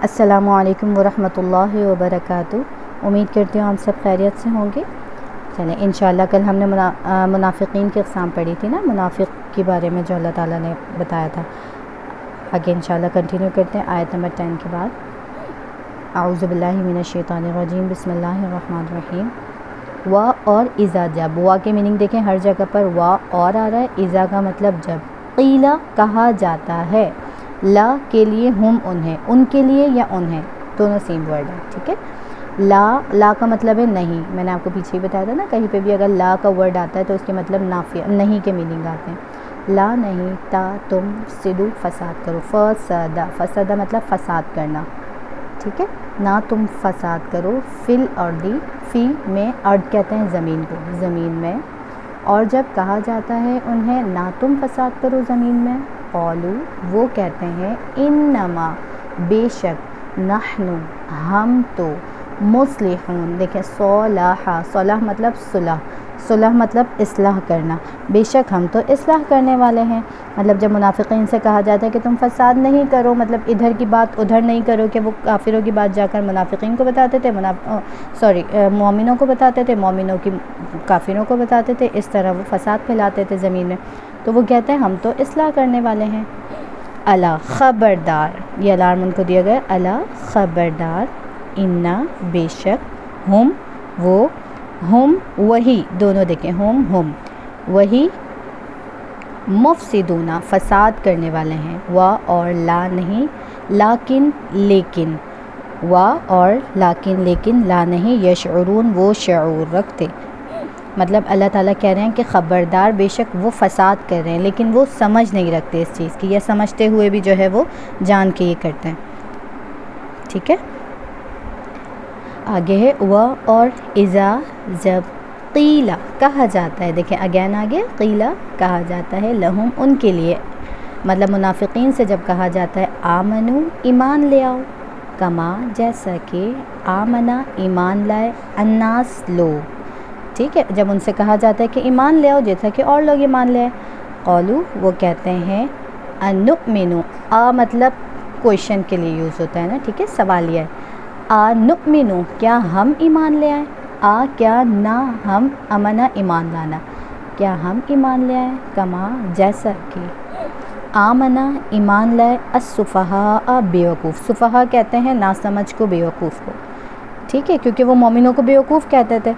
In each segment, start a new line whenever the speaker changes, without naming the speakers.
السلام علیکم ورحمۃ اللہ وبرکاتہ۔ امید کرتی ہوں آپ سب خیریت سے ہوں گے۔ چلیں انشاءاللہ کل ہم نے منافقین کی اقسام پڑھی تھی نا، منافق کے بارے میں جو اللہ تعالیٰ نے بتایا تھا۔ آگے انشاءاللہ کنٹینیو کرتے ہیں آیت نمبر 10 کے بعد۔ اعوذ باللہ من الشیطان الرجیم، بسم اللہ الرحمن الرحیم۔ وا اور اذا، جب۔ وا کے میننگ دیکھیں ہر جگہ پر وا اور آ رہا ہے، اذا کا مطلب جب۔ قیلا کہا جاتا ہے، لا کے لیے ہم انہیں، ان کے لیے یا انہیں، دونوں سیم ورڈ ہے، ٹھیک ہے۔ لا کا مطلب ہے نہیں، میں نے آپ کو پیچھے ہی بتایا تھا نا، کہیں پہ بھی اگر لا کا ورڈ آتا ہے تو اس کے مطلب نافی نہیں کے میننگ آتے ہیں۔ لا نہیں، تا تم سدو فساد کرو، فسادہ، فسادہ مطلب فساد کرنا، ٹھیک ہے، نہ تم فساد کرو، فل اردی، فی میں ارد کہتے ہیں زمین کو، زمین میں۔ اور جب کہا جاتا ہے انہیں نہ تم فساد کرو زمین میں، قولو وہ کہتے ہیں، انما بے شک، نحن ہم تو، مصلحون دیکھیں صلح، صلح مطلب صلح، صلح مطلب اصلاح کرنا، بے شک ہم تو اصلاح کرنے والے ہیں۔ مطلب جب منافقین سے کہا جاتا ہے کہ تم فساد نہیں کرو، مطلب ادھر کی بات ادھر نہیں کرو، کہ وہ کافروں کی بات جا کر منافقین کو بتاتے تھے، مومنوں کو بتاتے تھے، مومنوں کی کافروں کو بتاتے تھے، اس طرح وہ فساد پھیلاتے تھے زمین میں، تو وہ کہتے ہیں ہم تو اصلاح کرنے والے ہیں۔ الا خبردار، یہ الارم ان کو دیا گیا، الا خبردار، انا بے شک، ہم وہ، ہم وہی، دونوں دیکھیں ہم وہی، مفسدون فساد کرنے والے ہیں، وا اور لا نہیں، لیکن لیکن، وا اور لیکن لا نہیں، یشعرون وہ شعور رکھتے، مطلب اللہ تعالیٰ کہہ رہے ہیں کہ خبردار بے شک وہ فساد کر رہے ہیں، لیکن وہ سمجھ نہیں رکھتے اس چیز کی، یا سمجھتے ہوئے بھی جو ہے وہ جان کے یہ کرتے ہیں، ٹھیک ہے۔ آگے ہے و اور اذا، جب، قیلا کہا جاتا ہے، دیکھیں اگین آگے، قیلا کہا جاتا ہے، لہم ان کے لیے، مطلب منافقین سے جب کہا جاتا ہے آمنو ایمان لے آؤ، کما جیسا کہ، آمنا ایمان لائے، الناس لوگ، ٹھیک ہے، جب ان سے کہا جاتا ہے کہ ایمان لے آؤ جیسا کہ اور لوگ ایمان لے آئے، قولو وہ کہتے ہیں، انؤمنو، مطلب کویشچن کے لیے یوز ہوتا ہے نا، ٹھیک ہے، سوالیہ ہے، نؤمنو کیا ہم ایمان لے آئیں، کیا نہ ہم، امنا ایمان لانا، کیا ہم ایمان لے آئیں، کما جیسا کہ، آمنا ایمان لائے، السفہاء بیوقوف، سفہاء کہتے ہیں ناسمجھ کو، بیوقوف کو، ٹھیک ہے، کیونکہ وہ مومنوں کو بیوقوف کہتے تھے،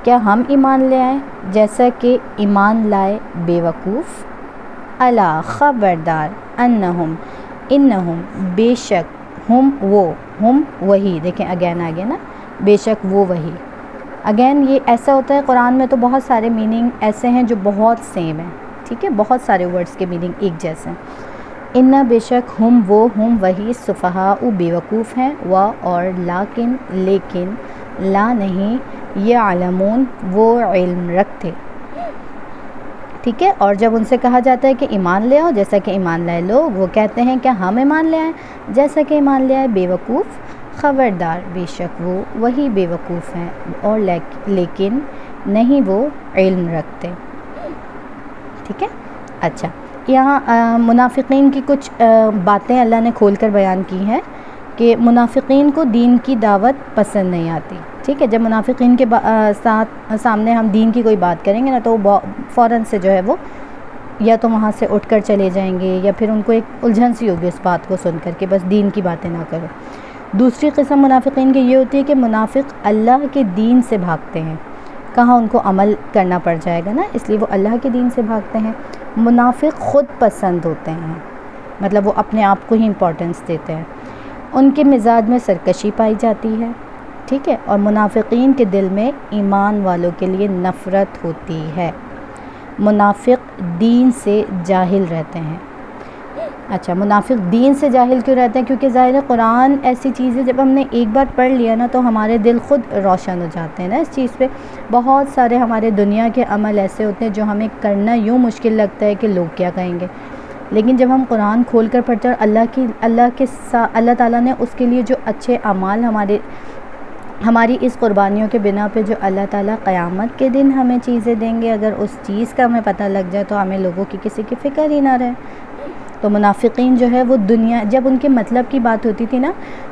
کیا ہم ایمان لے آئیں جیسا کہ ایمان لائے بیوقوف، الا خبردار، انہم بے شک، ہم وہ، ہم وہی، دیکھیں اگین آگے نا، بے شک وہ وہی، اگین یہ ایسا ہوتا ہے قرآن میں تو بہت سارے میننگ ایسے ہیں جو بہت سیم ہیں، ٹھیک ہے، بہت سارے ورڈز کے میننگ ایک جیسے ہیں۔ ان بے شک، ہم وہ، ہم وہی، صفہاء بیوقوف ہیں، و اور لیکن لا نہیں، یعلمون وہ علم رکھتے، ٹھیک ہے۔ اور جب ان سے کہا جاتا ہے کہ ایمان لے آؤ جیسا کہ ایمان لائے لوگ، وہ کہتے ہیں کیا ہم ایمان لے آئیں جیسا کہ ایمان لے آئے بیوقوف، خبردار بے شک وہ وہی بیوقوف ہیں، اور لیکن نہیں وہ علم رکھتے، ٹھیک ہے۔ اچھا، یہاں منافقین کی کچھ باتیں اللہ نے کھول کر بیان کی ہیں کہ منافقین کو دین کی دعوت پسند نہیں آتی، ٹھیک ہے، جب منافقین کے سامنے ہم دین کی کوئی بات کریں گے نا تو وہ فوراً سے جو ہے وہ یا تو وہاں سے اٹھ کر چلے جائیں گے، یا پھر ان کو ایک الجھن سی ہوگی اس بات کو سن کر کہ بس دین کی باتیں نہ کرو۔ دوسری قسم منافقین کی یہ ہوتی ہے کہ منافق اللہ کے دین سے بھاگتے ہیں، کہاں ان کو عمل کرنا پڑ جائے گا نا، اس لیے وہ اللہ کے دین سے بھاگتے ہیں۔ منافق خود پسند ہوتے ہیں، مطلب وہ اپنے آپ کو ہی امپورٹنس دیتے ہیں، ان کے مزاج میں سرکشی پائی جاتی ہے، ٹھیک ہے، اور منافقین کے دل میں ایمان والوں کے لیے نفرت ہوتی ہے۔ منافق دین سے جاہل رہتے ہیں۔ اچھا، منافق دین سے جاہل کیوں رہتے ہیں؟ کیونکہ ظاہر ہے قرآن ایسی چیز ہے جب ہم نے ایک بار پڑھ لیا نا تو ہمارے دل خود روشن ہو جاتے ہیں نا اس چیز پہ۔ بہت سارے ہمارے دنیا کے عمل ایسے ہوتے ہیں جو ہمیں کرنا یوں مشکل لگتا ہے کہ لوگ کیا کہیں گے، لیکن جب ہم قرآن کھول کر پڑھتے ہیں اور اللہ تعالیٰ نے اس کے لیے جو اچھے اعمال ہماری اس قربانیوں کے بنا پہ جو اللہ تعالیٰ قیامت کے دن ہمیں چیزیں دیں گے، اگر اس چیز کا ہمیں پتہ لگ جائے تو ہمیں لوگوں کی کسی کی فکر ہی نہ رہے، تو منافقین جو ہے وہ دنیا جب ان کے مطلب کی بات ہوتی تھی نا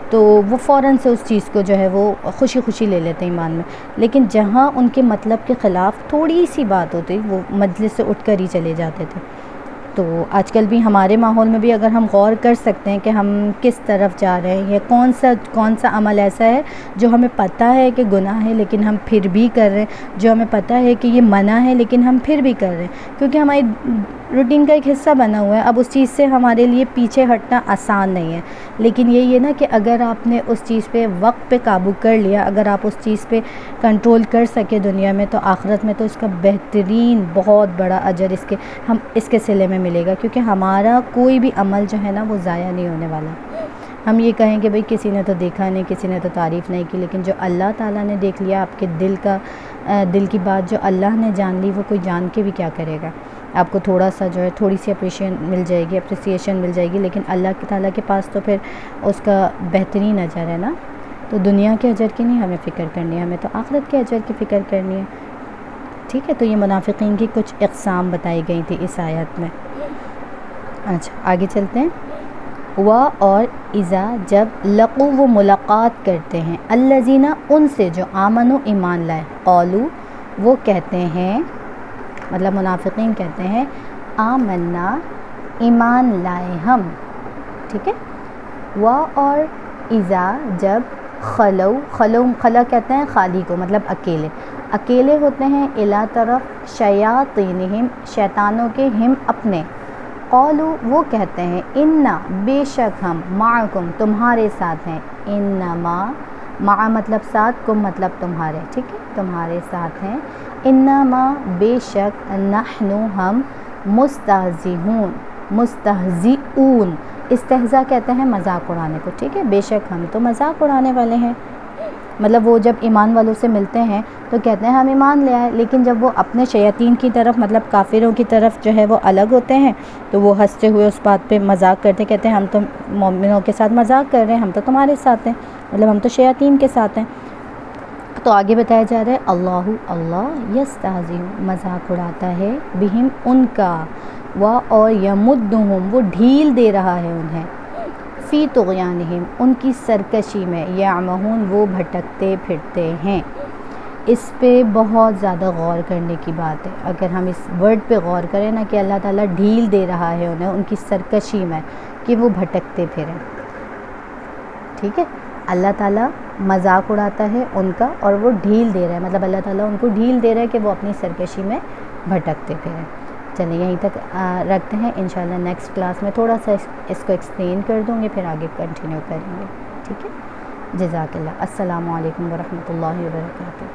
تو وہ فوراً سے اس چیز کو جو ہے وہ خوشی خوشی لے لیتے ہیں ایمان میں، لیکن جہاں ان کے مطلب کے خلاف تھوڑی سی بات ہوتی وہ مجلس سے اٹھ کر ہی چلے جاتے تھے۔ تو آج کل بھی ہمارے ماحول میں بھی اگر ہم غور کر سکتے ہیں کہ ہم کس طرف جا رہے ہیں، یا کون سا عمل ایسا ہے جو ہمیں پتہ ہے کہ گناہ ہے لیکن ہم پھر بھی کر رہے ہیں، جو ہمیں پتہ ہے کہ یہ منع ہے لیکن ہم پھر بھی کر رہے ہیں، کیونکہ ہماری روٹین کا ایک حصہ بنا ہوا ہے۔ اب اس چیز سے ہمارے لیے پیچھے ہٹنا آسان نہیں ہے، لیکن یہی ہے نا کہ اگر آپ نے اس چیز پہ وقت پہ قابو کر لیا، اگر آپ اس چیز پہ کنٹرول کر سکے دنیا میں، تو آخرت میں تو اس کا بہترین بہت بڑا اجر اس کے صلے میں ملے گا، کیونکہ ہمارا کوئی بھی عمل جو ہے نا وہ ضائع نہیں ہونے والا۔ ہم یہ کہیں کہ بھئی کسی نے تو دیکھا نہیں، کسی نے تو تعریف نہیں کی، لیکن جو اللہ تعالیٰ نے دیکھ لیا، آپ کے دل کی بات جو اللہ نے جان لی، وہ کوئی جان کے بھی کیا کرے گا؟ آپ کو تھوڑا سا جو ہے تھوڑی سی اپریسیشن مل جائے گی، لیکن اللہ تعالیٰ کے پاس تو پھر اس کا بہترین اجر ہے نا۔ تو دنیا کے اجر کی نہیں ہمیں فکر کرنی ہے، ہمیں تو آخرت کے اجر کی فکر کرنی ہے، ٹھیک ہے؟ تو یہ منافقین کی کچھ اقسام بتائی گئی تھی اس آیت میں۔ اچھا آگے چلتے ہیں۔ اور اذا جب لقوا وہ ملاقات کرتے ہیں، الذین ان سے جو آمنوا ایمان لائے، قالوا وہ کہتے ہیں، مطلب منافقین کہتے ہیں، آمنا ایمان لائے ہم، ٹھیک ہے؟ اور اذا جب خلا کہتے ہیں خالی کو، مطلب اکیلے ہوتے ہیں، الا طرف شیاطینہم شیطانوں کے، ہم اپنے، قالوا وہ کہتے ہیں، انا بے شک ہم، معکم تمہارے ساتھ ہیں، انما مع مطلب ساتھ، کم مطلب تمہارے، ٹھیک ہے؟ تمہارے ساتھ ہیں، انما بے شک نحن ہم، مستہزئون استہزاء کہتے ہیں مذاق اڑانے کو، ٹھیک ہے؟ بے شک ہم تو مذاق اڑانے والے ہیں، مطلب وہ جب ایمان والوں سے ملتے ہیں تو کہتے ہیں ہم ایمان لے آئے، لیکن جب وہ اپنے شیاطین کی طرف، مطلب کافروں کی طرف جو ہے وہ الگ ہوتے ہیں تو وہ ہنستے ہوئے اس بات پہ مذاق کرتے، کہتے ہیں ہم تو مومنوں کے ساتھ مذاق کر رہے ہیں، ہم تو تمہارے ساتھ ہیں، مطلب ہم تو شیاطین کے ساتھ ہیں۔ تو آگے بتایا جا رہا ہے اللہ یستہزئ مذاق اڑاتا ہے، بہم ان کا، اور یمدہم وہ ڈھیل دے رہا ہے انہیں، فی طغیانہم ان کی سرکشی میں، یعمہون وہ بھٹکتے پھرتے ہیں۔ اس پہ بہت زیادہ غور کرنے کی بات ہے، اگر ہم اس ورڈ پہ غور کریں نا کہ اللہ تعالیٰ ڈھیل دے رہا ہے انہیں ان کی سرکشی میں کہ وہ بھٹکتے پھریں، ٹھیک ہے؟ اللہ تعالیٰ مذاق اڑاتا ہے ان کا اور وہ ڈھیل دے رہا ہے، مطلب اللہ تعالیٰ ان کو ڈھیل دے رہا ہے کہ وہ اپنی سرکشی میں بھٹکتے پھریں۔ چلیں یہیں تک رکھتے ہیں، انشاءاللہ نیکسٹ کلاس میں تھوڑا سا اس کو ایکسپلین کر دوں گی، پھر آگے کنٹینیو کریں گے، ٹھیک ہے؟ جزاک اللہ۔ السلام علیکم ورحمۃ اللہ وبرکاتہ۔